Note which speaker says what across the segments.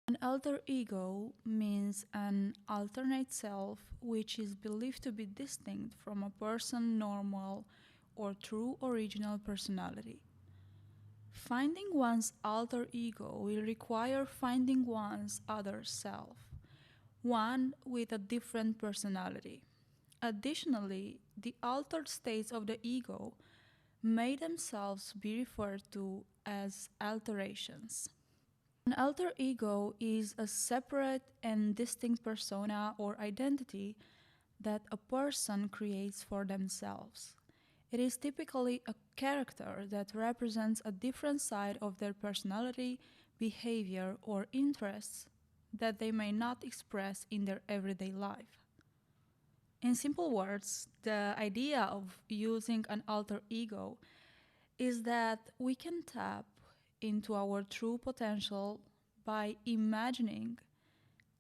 Speaker 1: An alter ego means an alternate self which is believed to be distinct from a person's normal or true original personality. Finding one's alter ego will require finding one's other self, one with a different personality. Additionally, the altered states of the ego may themselves be referred to as alterations. An alter ego is a separate and distinct persona or identity that a person creates for themselves. It is typically a character that represents a different side of their personality, behavior, or interests that they may not express in their everyday life. In simple words, the idea of using an alter ego is that we can tap into our true potential by imagining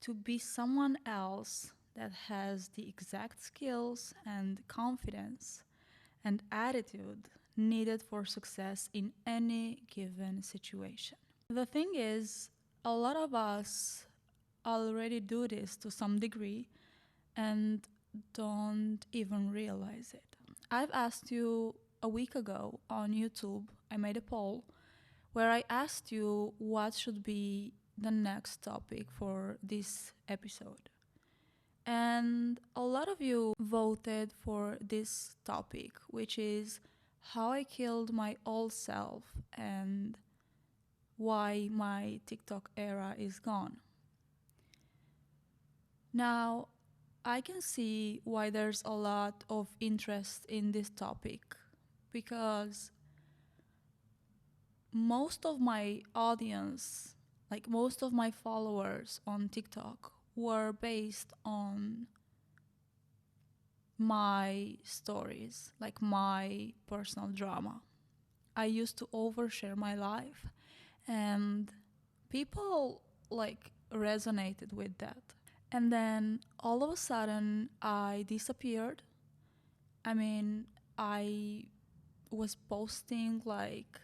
Speaker 1: to be someone else that has the exact skills and confidence and attitude needed for success in any given situation. The thing is, a lot of us already do this to some degree and don't even realize it. I've asked you a week ago on YouTube, I made a poll where I asked you what should be the next topic for this episode. And a lot of you voted for this topic, which is how I killed my old self and why my TikTok era is gone. Now, I can see why there's a lot of interest in this topic because most of my audience, like most of my followers on TikTok, were based on my stories, like my personal drama. I used to overshare my life, and people like resonated with that. And then all of a sudden, I disappeared. I mean, I was posting like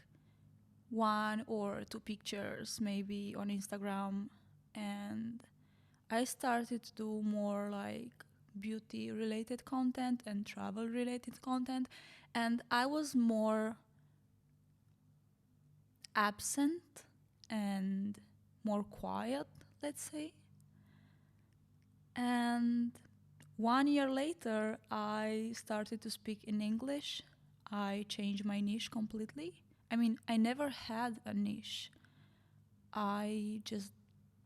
Speaker 1: one or two pictures maybe on Instagram, and I started to do more like beauty related content and travel related content, and I was more absent and more quiet, let's say. And 1 year later, I started to speak in English. I changed my niche completely. I mean, I never had a niche. I just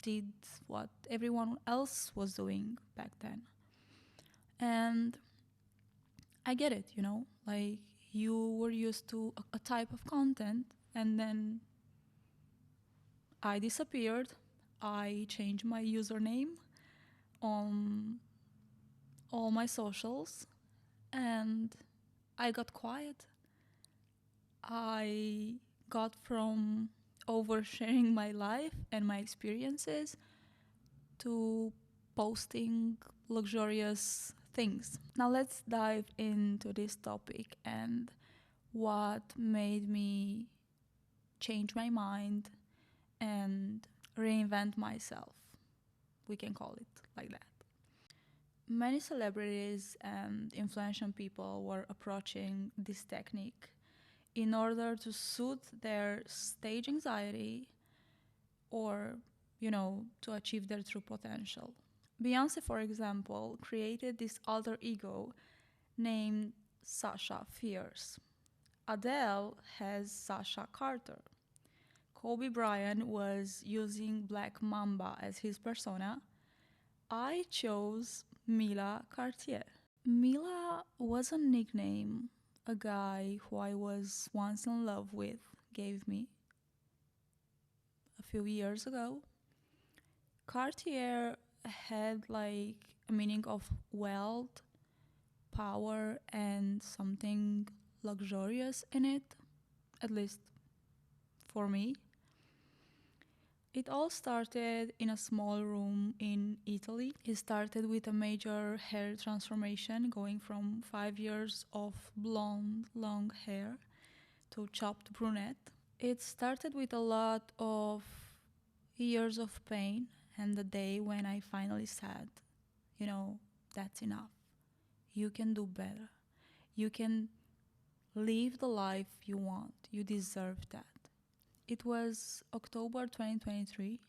Speaker 1: did what everyone else was doing back then. And I get it, like you were used to a type of content, and then I disappeared. I changed my username on all my socials, and I got quiet. I got from oversharing my life and my experiences to posting luxurious things. Now let's dive into this topic and what made me change my mind and reinvent myself. We can call it like that. Many celebrities and influential people were approaching this technique in order to soothe their stage anxiety or, to achieve their true potential. Beyonce, for example, created this alter ego named Sasha Fierce. Adele has Sasha Carter. Kobe Bryant was using Black Mamba as his persona. I chose Mila Cartier. Mila was a nickname a guy who I was once in love with gave me a few years ago. Cartier had like a meaning of wealth, power, and something luxurious in it, at least for me. It all started in a small room in Italy. It started with a major hair transformation, going from 5 years of blonde, long hair to chopped brunette. It started with a lot of years of pain, and the day when I finally said, you know, that's enough. You can do better. You can live the life you want. You deserve that. It was October 2023,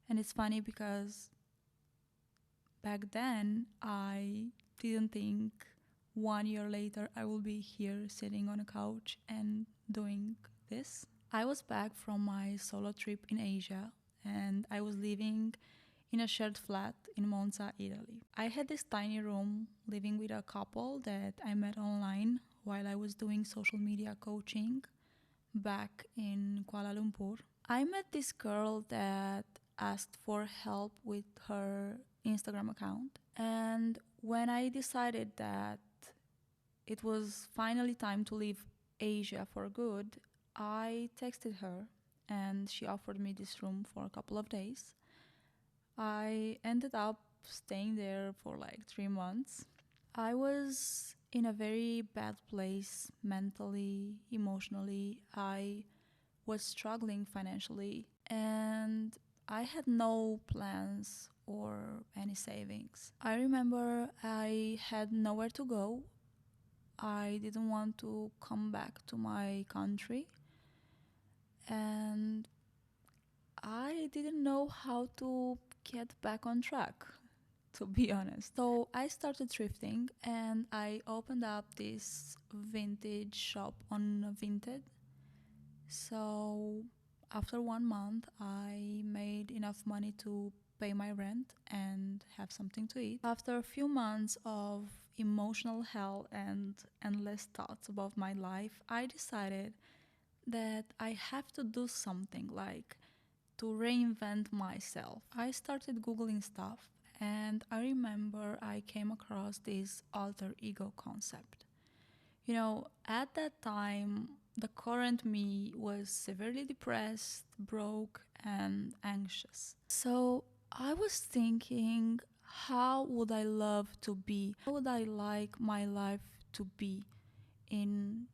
Speaker 1: and it's funny because back then I didn't think 1 year later I will be here sitting on a couch and doing this. I was back from my solo trip in Asia, and I was living in a shared flat in Monza, Italy. I had this tiny room living with a couple that I met online while I was doing social media coaching back in Kuala Lumpur. I met this girl that asked for help with her Instagram account, and when I decided that it was finally time to leave Asia for good, I texted her and she offered me this room for a couple of days. I ended up staying there for like 3 months. I was in a very bad place mentally, emotionally. I was struggling financially and I had no plans or any savings. I remember I had nowhere to go. I didn't want to come back to my country and I didn't know how to get back on track, to be honest. So I started thrifting and I opened up this vintage shop on Vinted. So after 1 month, I made enough money to pay my rent and have something to eat. After a few months of emotional hell and endless thoughts about my life, I decided that I have to do something, like to reinvent myself. I started Googling stuff and I remember I came across this alter ego concept. You know, at that time, the current me was severely depressed, broke, and anxious. So I was thinking, how would I love to be? How would I like my life to be in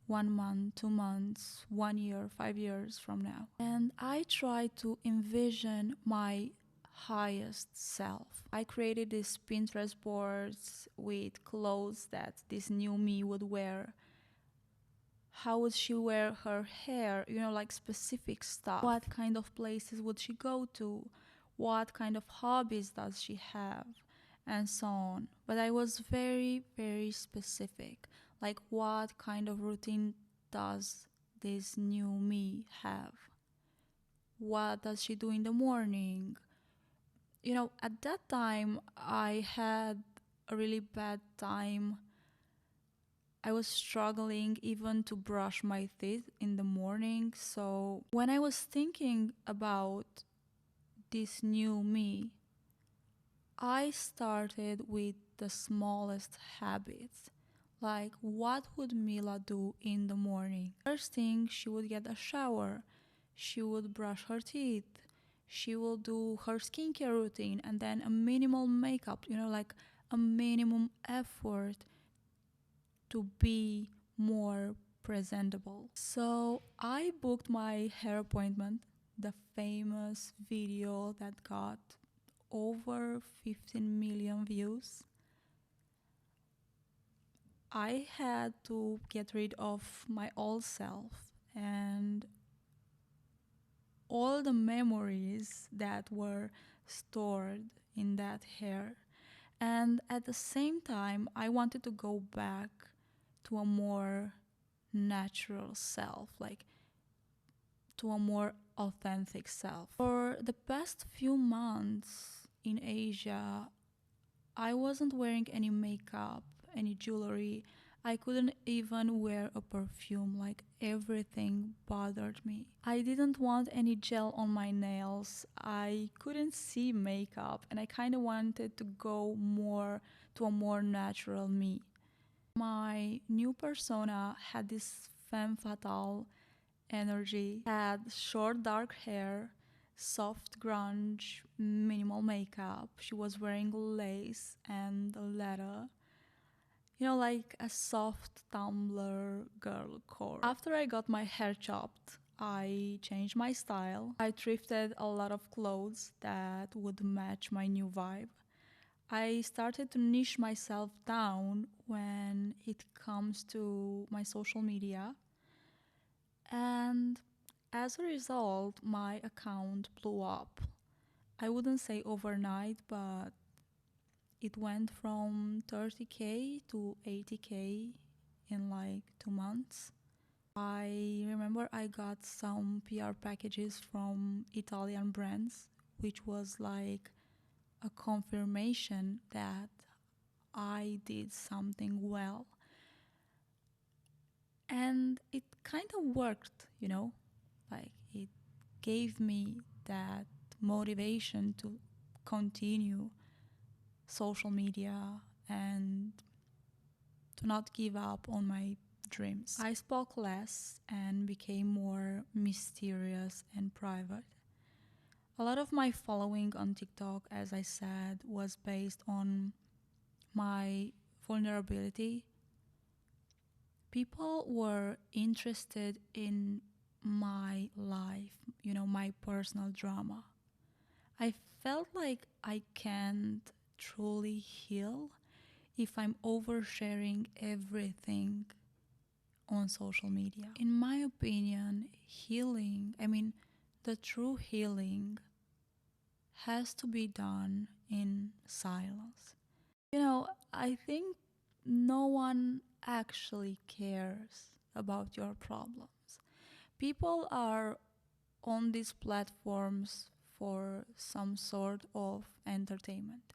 Speaker 1: 1 month, 2 months, 1 year, 5 years from now? And I tried to envision my highest self. I created these Pinterest boards with clothes that this new me would wear. How would she wear her hair? You know, like specific stuff. What kind of places would she go to? What kind of hobbies does she have? And so on. But I was very, very specific. Like, what kind of routine does this new me have? What does she do in the morning? You know, at that time, I had a really bad time. I was struggling even to brush my teeth in the morning. So when I was thinking about this new me, I started with the smallest habits. Like, what would Mila do in the morning? First thing, she would get a shower. She would brush her teeth. She will do her skincare routine and then a minimal makeup, you know, like a minimum effort to be more presentable. So I booked my hair appointment, the famous video that got over 15 million views. I had to get rid of my old self and all the memories that were stored in that hair. And at the same time, I wanted to go back to a more natural self, like to a more authentic self. For the past few months in Asia, I wasn't wearing any makeup, any jewelry. I couldn't even wear a perfume, like everything bothered me. I didn't want any gel on my nails. I couldn't see makeup and I kind of wanted to go more to a more natural me. My new persona had this femme fatale energy, had short dark hair, soft grunge, minimal makeup. She was wearing lace and leather. You know, like a soft Tumblr girl core. After I got my hair chopped, I changed my style. I thrifted a lot of clothes that would match my new vibe. I started to niche myself down when it comes to my social media. And as a result, my account blew up. I wouldn't say overnight, but it went from 30K to 80K in like 2 months. I remember I got some PR packages from Italian brands, which was like a confirmation that I did something well. And it kind of worked, like it gave me that motivation to continue social media and to not give up on my dreams. I spoke less and became more mysterious and private. A lot of my following on TikTok, as I said, was based on my vulnerability. People were interested in my life, my personal drama. I felt like I can't truly heal if I'm oversharing everything on social media. In my opinion, the true healing has to be done in silence. I think no one actually cares about your problems. People are on these platforms for some sort of entertainment.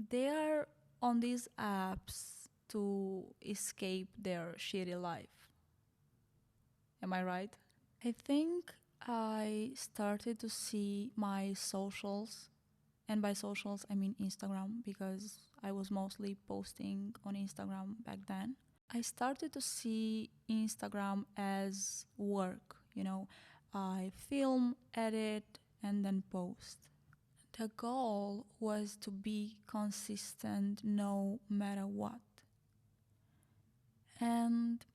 Speaker 1: They are on these apps to escape their shitty life. Am I right? I think I started to see my socials, and by socials I mean Instagram, because I was mostly posting on Instagram back then. I started to see Instagram as work, I film, edit, and then post. The goal was to be consistent no matter what. And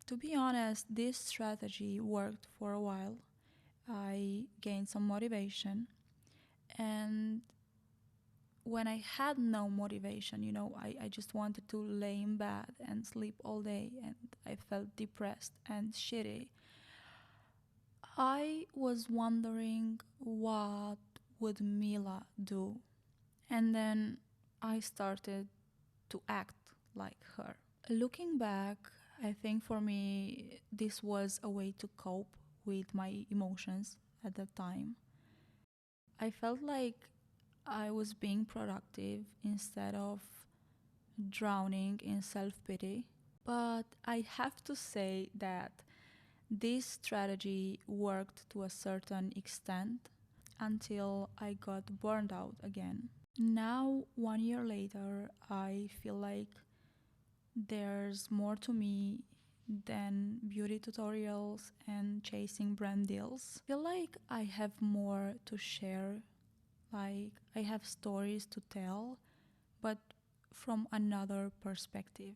Speaker 1: to be honest, this strategy worked for a while. I gained some motivation, and when I had no motivation, I just wanted to lay in bed and sleep all day, and I felt depressed and shitty. I was wondering what would Mila do, and then I started to act like her. Looking back, I think for me this was a way to cope with my emotions at that time. I felt like I was being productive instead of drowning in self-pity. But I have to say that this strategy worked to a certain extent until I got burned out again. Now, 1 year later, I feel like there's more to me than beauty tutorials and chasing brand deals. I feel like I have more to share, like I have stories to tell, but from another perspective.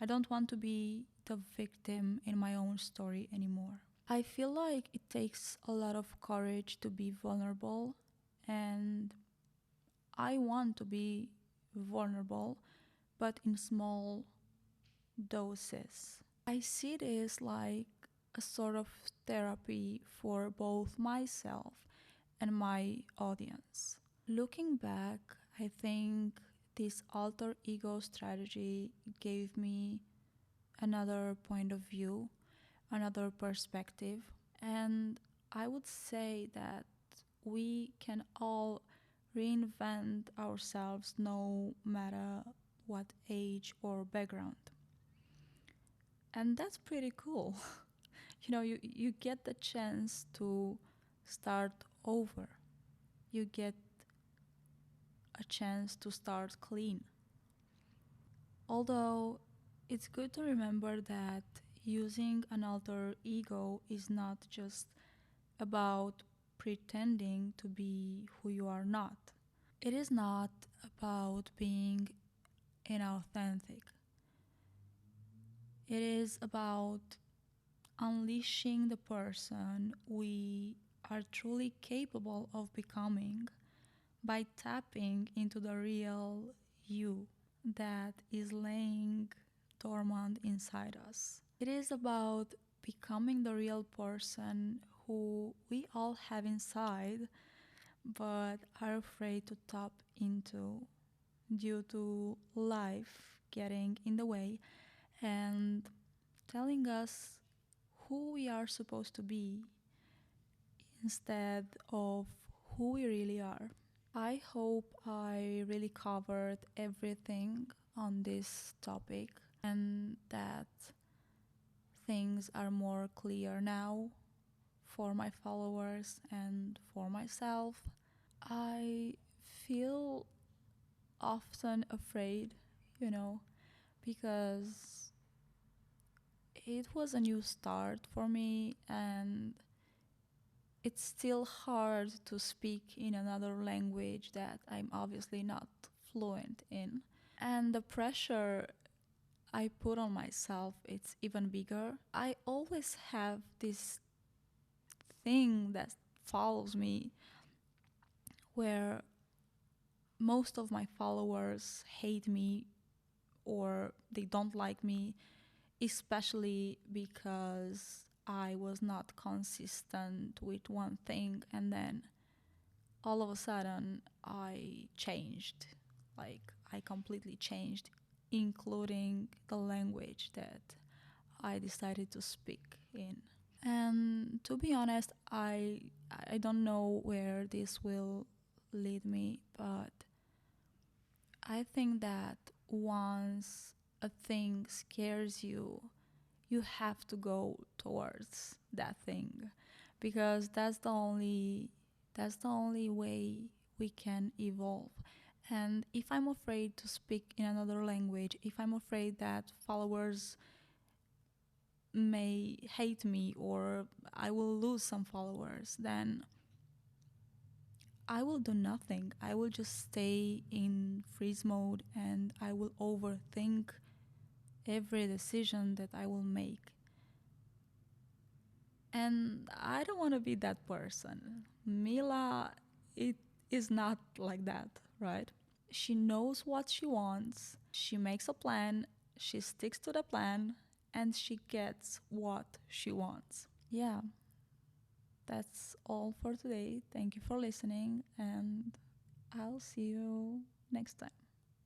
Speaker 1: I don't want to be the victim in my own story anymore. I feel like it takes a lot of courage to be vulnerable, and I want to be vulnerable, but in small doses. I see this like a sort of therapy for both myself and my audience. Looking back, I think this alter ego strategy gave me another point of view, another perspective, and I would say that we can all reinvent ourselves no matter what age or background. And that's pretty cool. You get the chance to start over. You get a chance to start clean. Although it's good to remember that using an alter ego is not just about pretending to be who you are not. It is not about being inauthentic. It is about unleashing the person we are truly capable of becoming by tapping into the real you that is laying dormant inside us. It is about becoming the real person who we all have inside but are afraid to tap into due to life getting in the way and telling us who we are supposed to be instead of who we really are. I hope I really covered everything on this topic and that things are more clear now for my followers and for myself. I feel often afraid, you know, because it was a new start for me and it's still hard to speak in another language that I'm obviously not fluent in. And the pressure I put on myself, it's even bigger. I always have this thing that follows me where most of my followers hate me or they don't like me, especially because I was not consistent with one thing and then all of a sudden I changed. Like I completely changed, including the language that I decided to speak in. And to be honest, I don't know where this will lead me, but I think that once a thing scares you, you have to go towards that thing because that's the only way we can evolve. And if I'm afraid to speak in another language, if I'm afraid that followers may hate me or I will lose some followers, then I will do nothing. I will just stay in freeze mode and I will overthink every decision that I will make. And I don't want to be that person. Mila, it is not like that, right? She knows what she wants, she makes a plan, she sticks to the plan, and she gets what she wants. Yeah, that's all for today. Thank you for listening, and I'll see you next time.